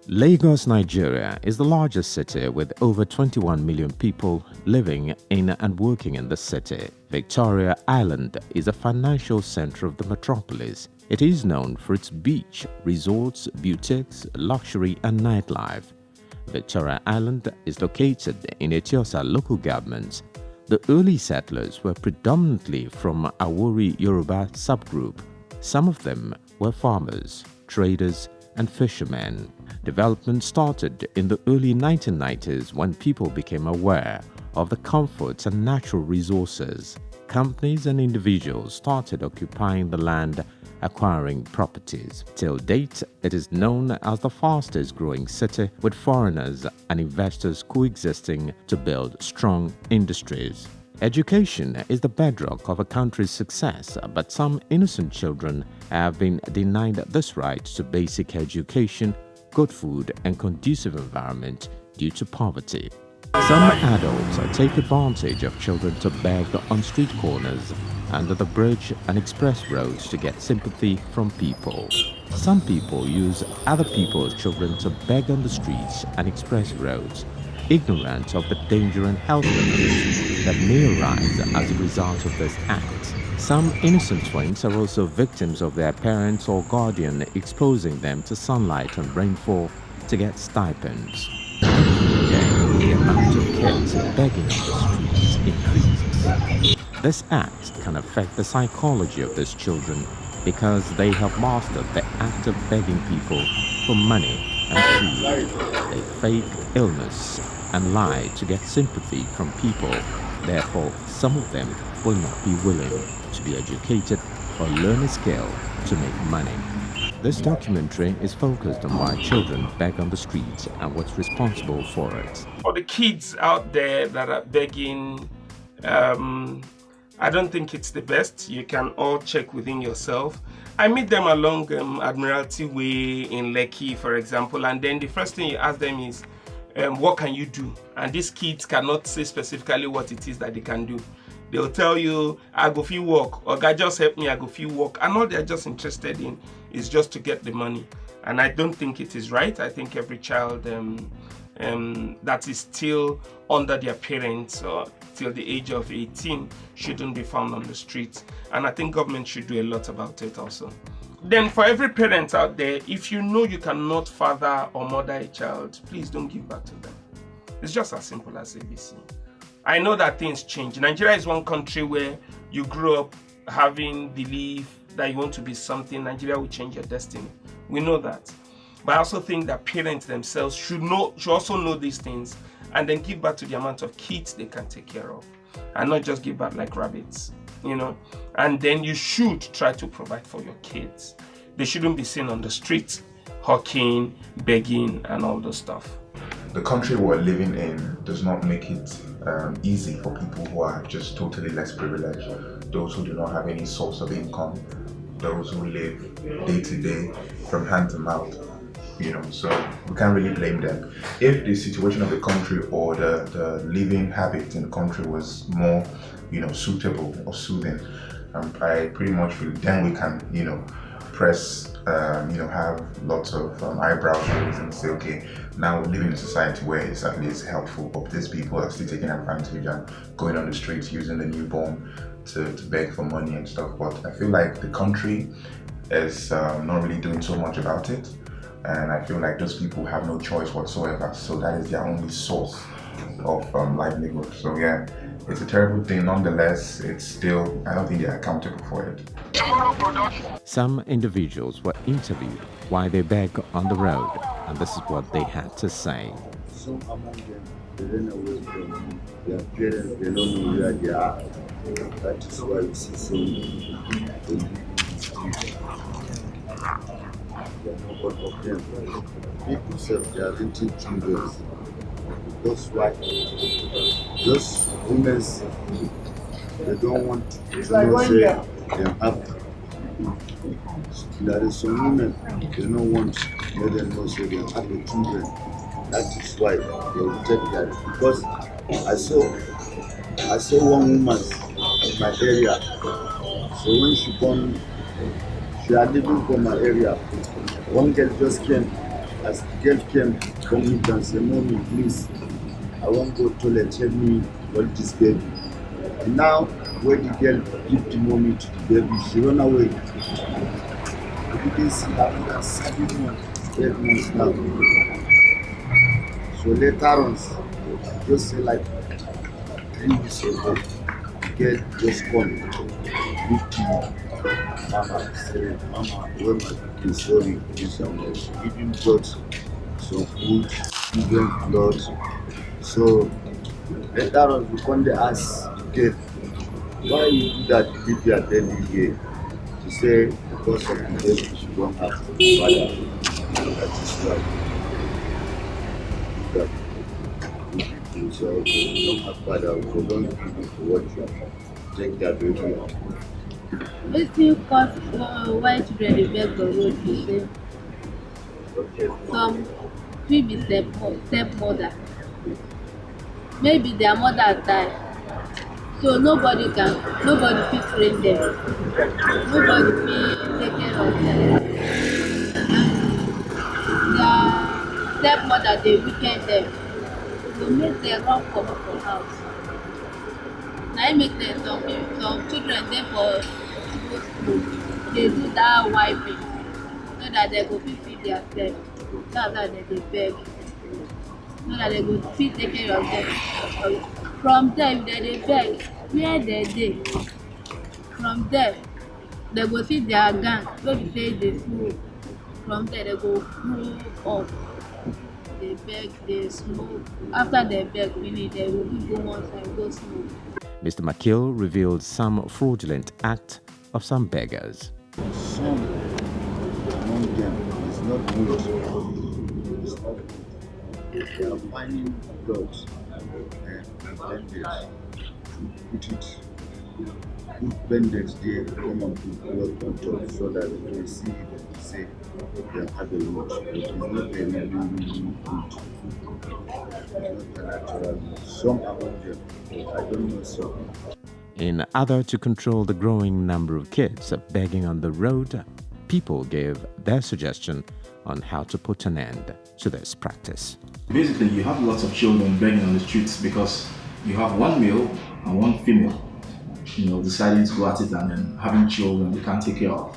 Lagos, Nigeria is the largest city with over 21 million people living in and working in the city. Victoria Island is a financial center of the metropolis. It is known for its beach, resorts, boutiques, luxury and nightlife. Victoria Island is located in Etiosa local government. The early settlers were predominantly from Awori Yoruba subgroup. Some of them were farmers, traders, and fishermen. Development started in the early 1990s when people became aware of the comforts and natural resources. Companies and individuals started occupying the land, acquiring properties. Till date, it is known as the fastest growing city, with foreigners and investors coexisting to build strong industries. Education is the bedrock of a country's success, but some innocent children have been denied this right to basic education, good food, and conducive environment due to poverty. Some adults take advantage of children to beg on street corners, under the bridge and express roads to get sympathy from people. Some people use other people's children to beg on the streets and express roads, ignorant of the danger and health risks that may arise as a result of this act. Some innocent twins are also victims of their parents or guardian exposing them to sunlight and rainfall to get stipends. Again, the amount of kids begging on the streets increases. This act can affect the psychology of these children because they have mastered the act of begging people for money and food. They fake illness and lie to get sympathy from people. Therefore, some of them will not be willing to be educated or learn a skill to make money. This documentary is focused on why children beg on the streets and what's responsible for it. For the kids out there that are begging, I don't think it's the best. You can all check within yourself. I meet them along Admiralty Way in Lekki, for example, and then the first thing you ask them is, what can you do? And these kids cannot say specifically what it is that they can do. They'll tell you, I go feel work, or God just help me, I go feel work. And all they're just interested in is just to get the money. And I don't think it is right. I think every child that is still under their parents or till the age of 18 shouldn't be found on the streets. And I think government should do a lot about it also. Then for every parent out there, if you know you cannot father or mother a child, please don't give back to them. It's just as simple as ABC. I know that things change. Nigeria is one country where you grew up having belief that you want to be something. Nigeria will change your destiny. We know that. But I also think that parents themselves should also know these things and then give back to the amount of kids they can take care of. And not just give back like rabbits, you know. And then you should try to provide for your kids. They shouldn't be seen on the streets, hawking, begging, and all those stuff. The country we're living in does not make it easy for people who are just totally less privileged, those who do not have any source of income, those who live day to day from hand to mouth, you know, so we can't really blame them. If the situation of the country or the living habit in the country was more, you know, suitable or soothing, I pretty much feel then we can, you know, press, have lots of eyebrows raised and say, okay, now we live in a society where it's at least helpful, but these people are still taking advantage and going on the streets using the newborn to beg for money and stuff. But I feel like the country is not really doing so much about it, and I feel like those people have no choice whatsoever, so that is their only source of livelihood. So yeah, it's a terrible thing. Nonetheless, it's still, I don't think they're accountable for it. Some individuals were interviewed while they beg on the road, and this is what they had to say. Some among them, they ran away from their parents, they don't know where they are. That is why we see so many people in the street. They are not all of them. People say they are renting children. Because why? Those women, they don't want to know say them happy. There is some women, they don't want to let them know say they have the children. That is why they will take that. Because I saw one woman in my area. So when she had living from my area, one girl just came as the girl came, come meet and say, "Mommy, please, I want to go toilet, help me hold this baby." And now, when the girl give the mommy to the baby, she run away. You can see after 7 months, 8 months now. So later on, just say like 3 weeks ago, the girl just come, meet the mama, say, "Mama, where my pikin, sorry, this and that." She even brought some food, children clothes. So later on, we come to ask the girl, "Why you do that if you are telling here?" She say, "Because of the baby, she don't have father." That is why. That people say, "Okay, you don't have father, we don't give you to watch you. Take that baby out." Wetin cause why children dey beg for road be say some fit be stepmother, maybe their mother die, so nobody fit train them, nobody fit take care of them, their stepmother dey wicked them, go make them run comot for house. Na im make dem some children dey for school dey do that wiping so that dem go fit feed theirself. That's why dem dey beg, so that dem go fit take care of them. From there, if dem dey beg, where dem dey, from there dem go see their gang wey be say dey smoke. From there dem go grow up, dey beg, dey smoke. After dem beg finish, dem go fit go one side go smoke. Mr. McKill revealed some fraudulent acts of some beggars. Some among them is not good. It's not good. They are finding drugs and bandage to put it, put bandage there, come and put blood on top so that they can see it and say they have a root. It's not a really good. It's not a natural root. Some among them, I don't know some. In order to control the growing number of kids begging on the road, people gave their suggestion on how to put an end to this practice. Basically, you have lots of children begging on the streets because you have one male and one female, deciding to go at it and then having children they can't take care of.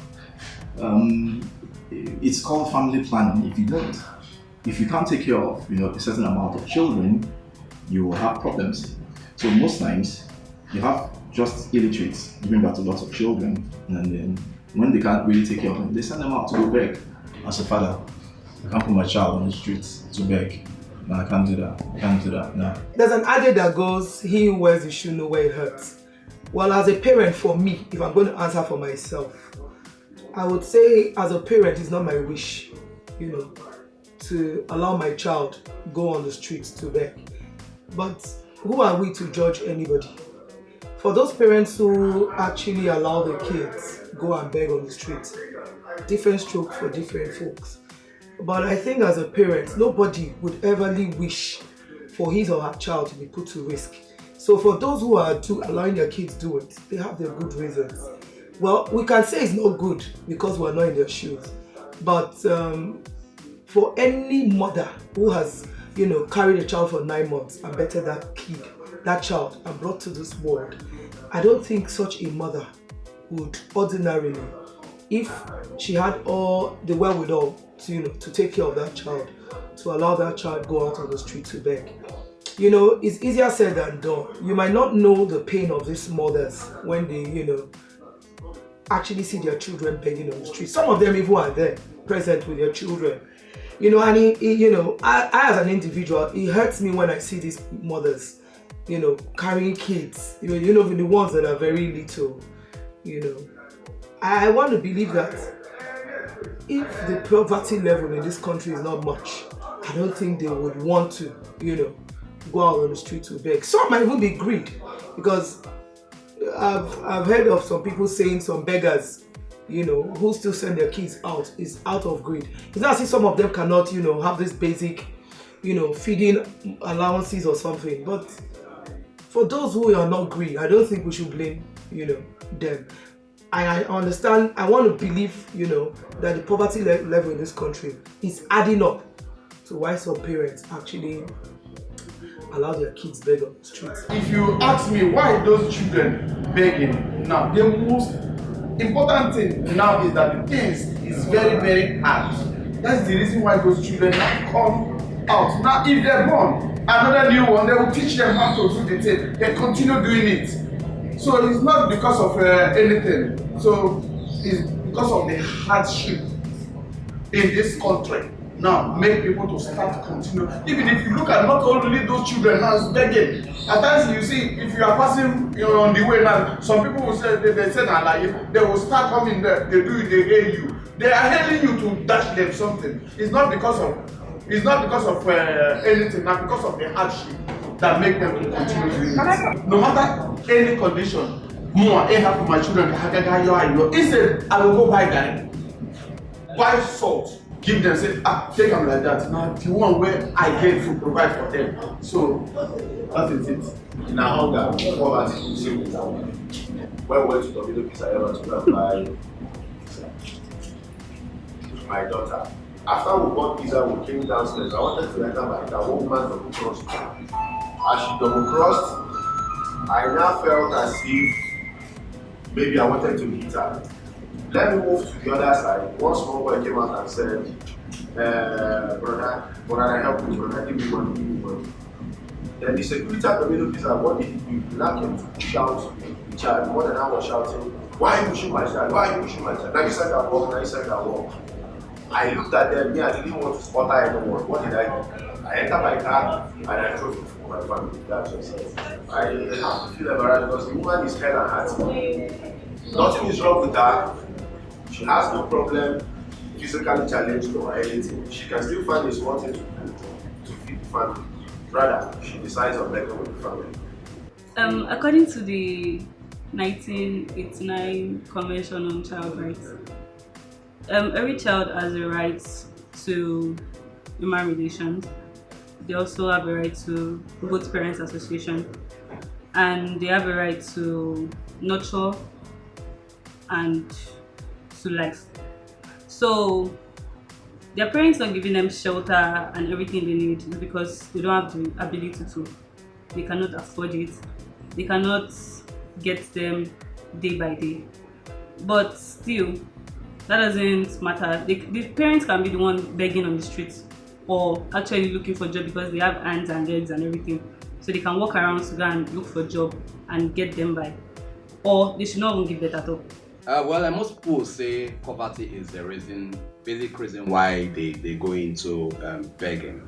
It's called family planning. If you can't take care of, a certain amount of children, you will have problems. So most times, you have just illiterates giving birth to lots of children, and then when they can't really take care of them, they send them out to go beg. As a father, I can't put my child on the streets to beg. No, I can't do that. I can't do that. No. There's an adage that goes, "He who wears the shoe knows where it hurts." Well, as a parent, for me, if I'm going to answer for myself, I would say as a parent, it's not my wish, to allow my child go on the streets to beg. But who are we to judge anybody? For those parents who actually allow their kids go and beg on the streets, different stroke for different folks. But I think as a parent, nobody would everly wish for his or her child to be put to risk. So for those who are allowing their kids do it, they have their good reasons. Well, we can say it's not good because we're not in their shoes. But for any mother who has, carried a child for 9 months and bettered that child and brought to this world, I don't think such a mother would ordinarily, if she had all the wherewithal to take care of that child, to allow that child go out on the street to beg. It's easier said than done. You might not know the pain of these mothers when they, actually see their children begging on the street. Some of them even are there, present with their children. And I as an individual, it hurts me when I see these mothers, carrying kids, the ones that are very little, I want to believe that if the poverty level in this country is not much, I don't think they would want to, go out on the street to beg. Some might even be greed, because I've heard of some people saying some beggars, who still send their kids out is out of greed. It's not as if some of them cannot, have this basic, feeding allowances or something. But for those who are not greedy, I don't think we should blame, them. I understand, I want to believe, that the poverty level in this country is adding up So why some parents actually allow their kids beg on the streets? If you ask me why those children begging now, the most important thing now is that the things is very, very hard. That's the reason why those children now come out. Now, if they're born, another new one, they will teach them how to do the thing. They continue doing it. So it's not because of anything. So it's because of the hardship in this country. Now, make people to start continue. Even if you look at not only those children now begging. At times you see, if you are passing on the way now, some people will say, they say, they will start coming there, they do it, they hail you. They are hailing you to dash them something. It's not because of anything, not because of the hardship that make them to continue doing it. No matter any condition, more I have for my children, instead I will go buy garri, buy salt, give them, say, take them like that. Now the one where I get to provide for them. So that is it. Now hunger, poverty, same with that one. When we went to Domino Pizza ever to go and buy my daughter. After we bought pizza, we came downstairs. I wanted to enter my car. One woman double crossed. As she double crossed, I now felt as if maybe I wanted to hit her. Let me move to the other side. One small boy came out and said, brother, I help you, brother, give me money. Then the security at the middle pizza, what did he do? He now came to shout the child. More than I was shouting, why are you pushing my child? Why are you pushing my child? Now you said that walk, now you said that walk. I looked at them, I didn't want to spot her anymore. What did I do? I entered my car and I drove it for my family. That's just it. I have to feel embarrassed because the woman is head and heart. Nothing is wrong with her. She has no problem physically challenged or anything. She can still find a small thing to do to feed the family. Rather, she decides on begging with the family. According to the 1989 Convention on Child Rights, every child has a right to human relations. They also have a right to both parents association, and they have a right to nurture and to life. So their parents are giving them shelter and everything they need because they don't have the ability to. They cannot afford it. They cannot get them day by day. But still, that doesn't matter. The parents can be the one begging on the streets or actually looking for a job because they have hands and legs and everything. So they can walk around to go and look for a job and get them by. Or they should not even give that at all. Well, most people say poverty is the basic reason why they go into begging.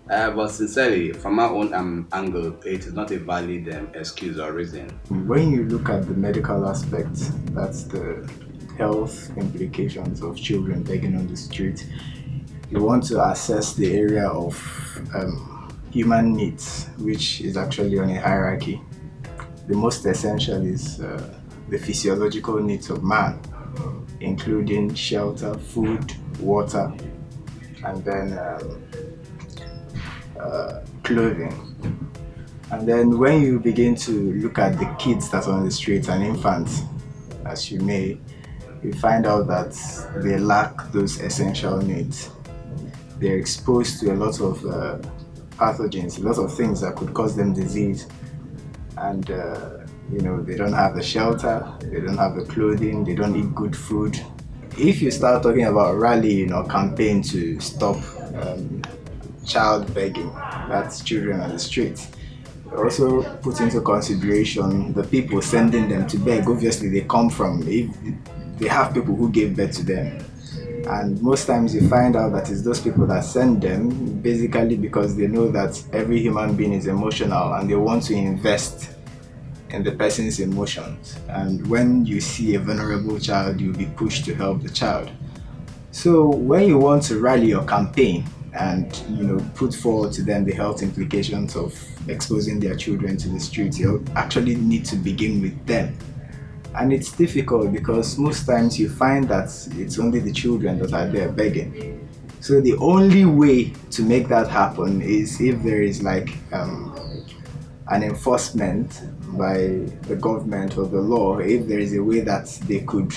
But sincerely, from my own angle, it is not a valid excuse or reason. When you look at the medical aspect, that's the health implications of children begging on the street. You want to assess the area of human needs, which is actually on a hierarchy. The most essential is the physiological needs of man, including shelter, food, water, and then clothing. And then when you begin to look at the kids that are on the streets and infants, as you may, you find out that they lack those essential needs. They're exposed to a lot of pathogens, a lot of things that could cause them disease. And they don't have the shelter, they don't have the clothing, they don't eat good food. If you start talking about rallying or campaign to stop child begging, that's children on the streets, also put into consideration the people sending them to beg. Obviously they come from, they have people who gave birth to them. And most times you find out that it's those people that send them basically because they know that every human being is emotional and they want to invest in the person's emotions. And when you see a vulnerable child, you'll be pushed to help the child. So when you want to rally your campaign and put forward to them the health implications of exposing their children to the streets, you actually need to begin with them. And it's difficult because most times you find that it's only the children that are there begging. So the only way to make that happen is if there is like an enforcement by the government or the law, if there is a way that they could,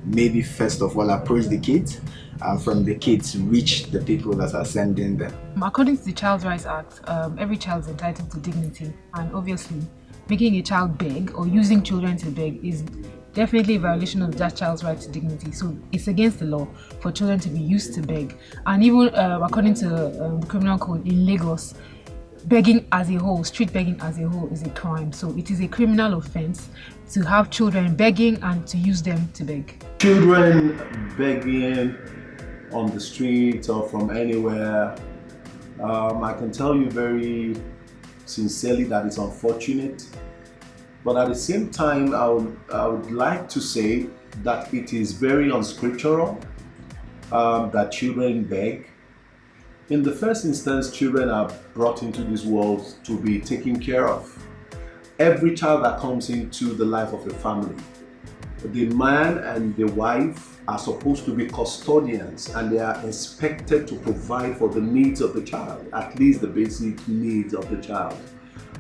maybe first of all approach the kids, and from the kids reach the people that are sending them. According to the Child Rights Act, every child is entitled to dignity, and obviously making a child beg or using children to beg is definitely a violation of that child's right to dignity. So it's against the law for children to be used to beg. And even according to the criminal code in Lagos, begging as a whole, street begging as a whole, is a crime. So it is a criminal offense to have children begging and to use them to beg. Children begging on the street or from anywhere, I can tell you very sincerely that it's unfortunate. But at the same time, I would like to say that it is very unscriptural that children beg. In the first instance, children are brought into this world to be taken care of. Every child that comes into the life of a family, the man and the wife are supposed to be custodians, and they are expected to provide for the needs of the child, at least the basic needs of the child.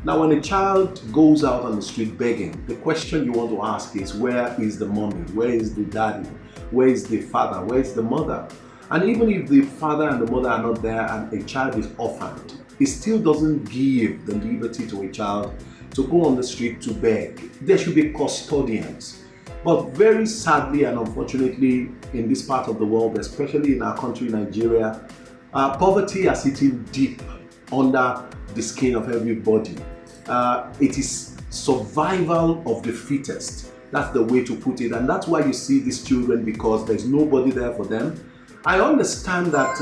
Now, when a child goes out on the street begging, the question you want to ask is, where is the mommy? Where is the daddy? Where is the father? Where is the mother? And even if the father and the mother are not there and a child is orphaned, it still doesn't give the liberty to a child to go on the street to beg. There should be custodians. But very sadly and unfortunately, in this part of the world, especially in our country, Nigeria, poverty is sitting deep under the skin of everybody. It is survival of the fittest. That's the way to put it. And that's why you see these children, because there's nobody there for them. I understand that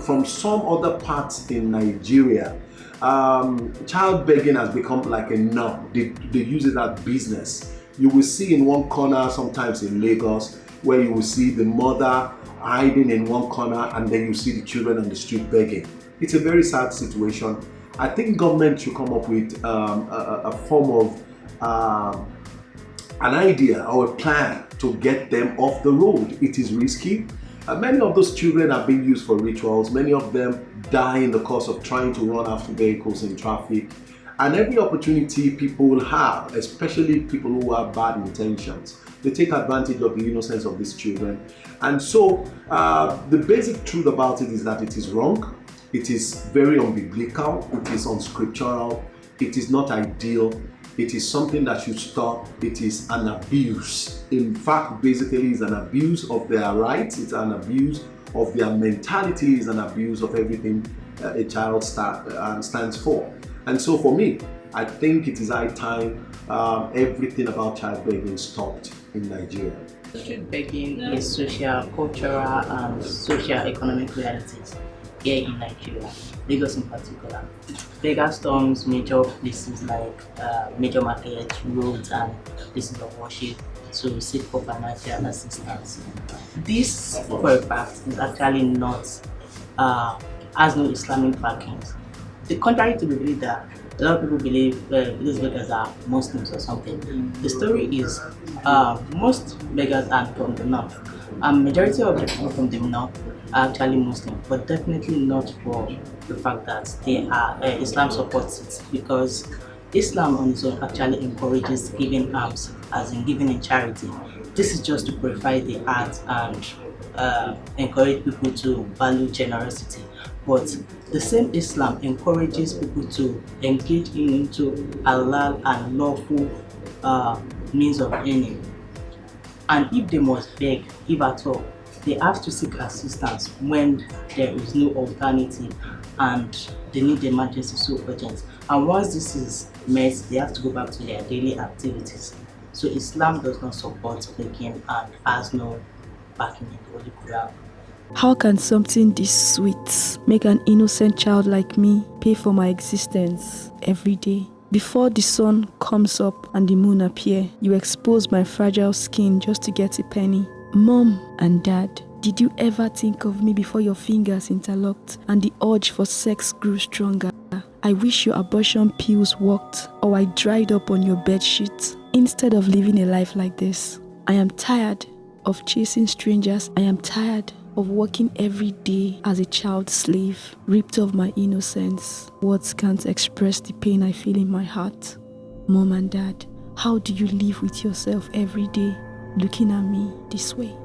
from some other parts in Nigeria, child begging has become like a norm. They use it as business. You will see in one corner, sometimes in Lagos, where you will see the mother hiding in one corner, and then you see the children on the street begging. It's a very sad situation. I think government should come up with a form of an idea or a plan to get them off the road. It is risky. Many of those children are being used for rituals. Many of them die in the course of trying to run after vehicles in traffic. And every opportunity people will have, especially people who have bad intentions, they take advantage of the innocence of these children. And so the basic truth about it is that it is wrong. It is very unbiblical. It is unscriptural. It is not ideal. It is something that should stop. It is an abuse. In fact, basically, it's an abuse of their rights. It's an abuse of their mentality. It's an abuse of everything a child stands for. And so for me, I think it is high time everything about child begging stopped in Nigeria. Street begging is social, cultural, and socio-economic realities here in Nigeria, Lagos in particular. Beggar storms major places like major markets, roads, and places of worship to seek for financial assistance. This, for a fact, is actually not, has no Islamic backings. The contrary to the belief that a lot of people believe these beggars are Muslims or something. The story is most beggars are from the north. Majority of the people from the north are actually Muslim, but definitely not for the fact that they are Islam supports it, because Islam on its own actually encourages giving alms, as in giving in charity. This is just to purify the heart and encourage people to value generosity. But the same Islam encourages people to engage into halal and lawful means of earning. And if they must beg, if at all, they have to seek assistance when there is no alternative and they need emergency so urgent. And once this is met, they have to go back to their daily activities. So Islam does not support begging and has no backing in the Holy Quran. How can something this sweet make an innocent child like me pay for my existence every day? Before the sun comes up and the moon appear, you expose my fragile skin just to get a penny. Mom and Dad, did you ever think of me before your fingers interlocked and the urge for sex grew stronger? I wish your abortion pills worked, or I dried up on your bedsheet instead of living a life like this. I am tired of chasing strangers. I am tired of working every day as a child slave, ripped of my innocence. Words can't express the pain I feel in my heart. Mom and Dad, how do you live with yourself every day, looking at me this way?